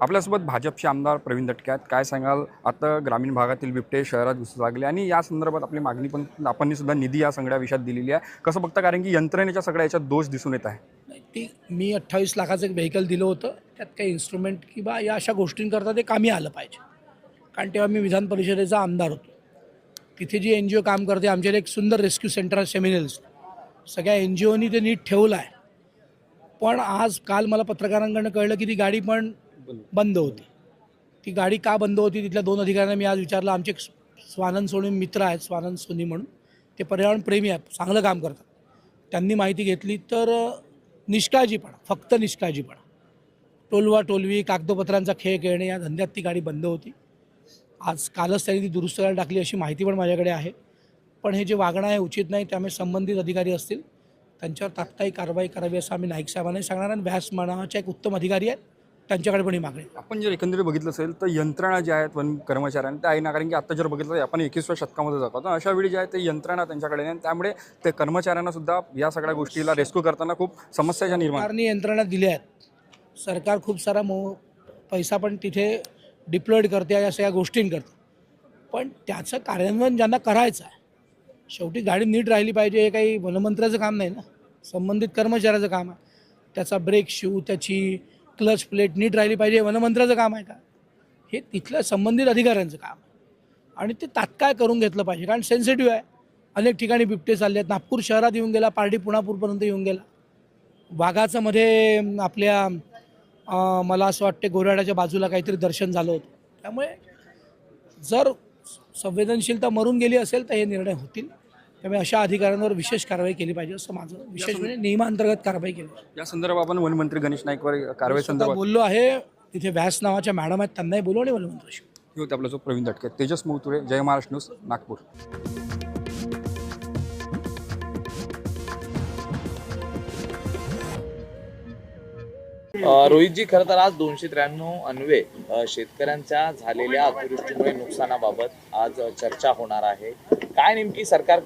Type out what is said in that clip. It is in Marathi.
आपल्यासोबत भाजपचे आमदार प्रवीण दटके आहेत. काय सांगाल, आता ग्रामीण भागातील बिबटे शहरात घुसू लागले आणि या संदर्भात आपली मागणी पण आपण सुद्धा निधी या सगळ्या विषयात दिलेली आहे. कसं बघता, कारण की यंत्रणेच्या सगळ्या याच्यात दोष दिसून येत आहे. नाही, ती मी 28 लाखाचं एक व्हेकल दिलं होतं. त्यात काही इन्स्ट्रुमेंट किंवा या अशा गोष्टींकरता ते कामी आलं पाहिजे. कारण तेव्हा मी विधान परिषदेचा आमदार होतो. तिथे जी NGO काम करते, आमच्याकडे एक सुंदर रेस्क्यू सेंटर आहे सेमिनल्स. सगळ्या NGOनी ते नीट ठेवलं आहे. पण काल मला पत्रकारांकडनं कळलं की ती गाडी पण बंद होती. ती गाडी का बंद होती, तिथल्या 2 अधिकाऱ्यांना मी आज विचारलं. आमचे एक स्वानंद सोनी मित्र आहेत, स्वानंद सोनी म्हणून, ते पर्यावरण प्रेमी आहेत, चांगलं काम करतात. त्यांनी माहिती घेतली तर निष्काळजीपणा, फक्त निष्काळजीपणा, टोलवाटोलवी, कागदपत्रांचा खेळ खेळणे या धंद्यात ती गाडी बंद होती. कालच त्यांनी ती दुरुस्त करायला टाकली अशी माहिती पण माझ्याकडे आहे. पण हे जे वागणं आहे उचित नाही. त्यामुळे संबंधित अधिकारी असतील त्यांच्यावर तात्काळ कारवाई करावी असं आम्ही नाईक साहेबांनाही सांगणार. आणि व्यास नावाचे एक उत्तम अधिकारी आहेत, त्यांच्याकडे पण ही मागणी. आपण जर एकंदरीत बघितलं असेल तर यंत्रणा ज्या आहेत वन कर्मचाऱ्यांना त्या आहे ना, कारण की आता जर बघितलं तर आपण 21व्या शतकामध्ये जातो. तर अशा वेळी जे आहे ते यंत्रणा त्यांच्याकडे नाही, त्यामुळे ते कर्मचाऱ्यांना सुद्धा या सगळ्या गोष्टीला रेस्क्यू करताना खूप समस्याच्या निर्माण. सरकारने यंत्रणा दिल्या आहेत. सरकार खूप सारा पैसा पण तिथे डिप्लॉईड करते या सगळ्या गोष्टींकरता. पण त्याचं कार्यान्वयन ज्यांना करायचं आहे, शेवटी गाडी नीट राहिली पाहिजे. हे काही वनमंत्र्याचं काम नाही ना, संबंधित कर्मचाऱ्याचं काम आहे. त्याचा ब्रेक शू, त्याची क्लच प्लेट नीट राहिली पाहिजे, वनमंत्र्याचं काम आहे का? हे तिथल्या संबंधित अधिकाऱ्यांचं काम आहे. आणि ते तात्काळ करून घेतलं पाहिजे, कारण सेन्सिटिव्ह आहे. अनेक ठिकाणी बिबटे चालले आहेत. नागपूर शहरात येऊन गेला, पारडी पुणापूरपर्यंत येऊन गेला. वाघाचं मध्ये आपल्या मला असं वाटते गोऱ्हाडाच्या बाजूला काहीतरी दर्शन झालं होतं. त्यामुळे जर संवेदनशीलता मरून गेली असेल तर हे निर्णय होतील. त्यामुळे अशा अधिकाऱ्यांवर विशेष कारवाई केली पाहिजे असं माझं, विशेष म्हणजे नियमांतर्गत कारवाई केली पाहिजे. या संदर्भात आपण वनमंत्री गणेश नाईकवर कारवाई संदर्भात बोललो आहे. तिथे व्यास नावाच्या मॅडम आहेत, त्यांनाही बोलू आणि वनमंत्र्याशी. होते. आपला जो प्रवीण दटके, तेजस मौतुरे, जय महाराष्ट्र न्यूज, नागपूर. रोहितजी, खरं तर आज 293 अन्वे शेतकऱ्यांच्या झालेल्या अतिवृष्टीमुळे नुकसानाबाबत आज चर्चा होणार आहे. काय नेमकी सरकार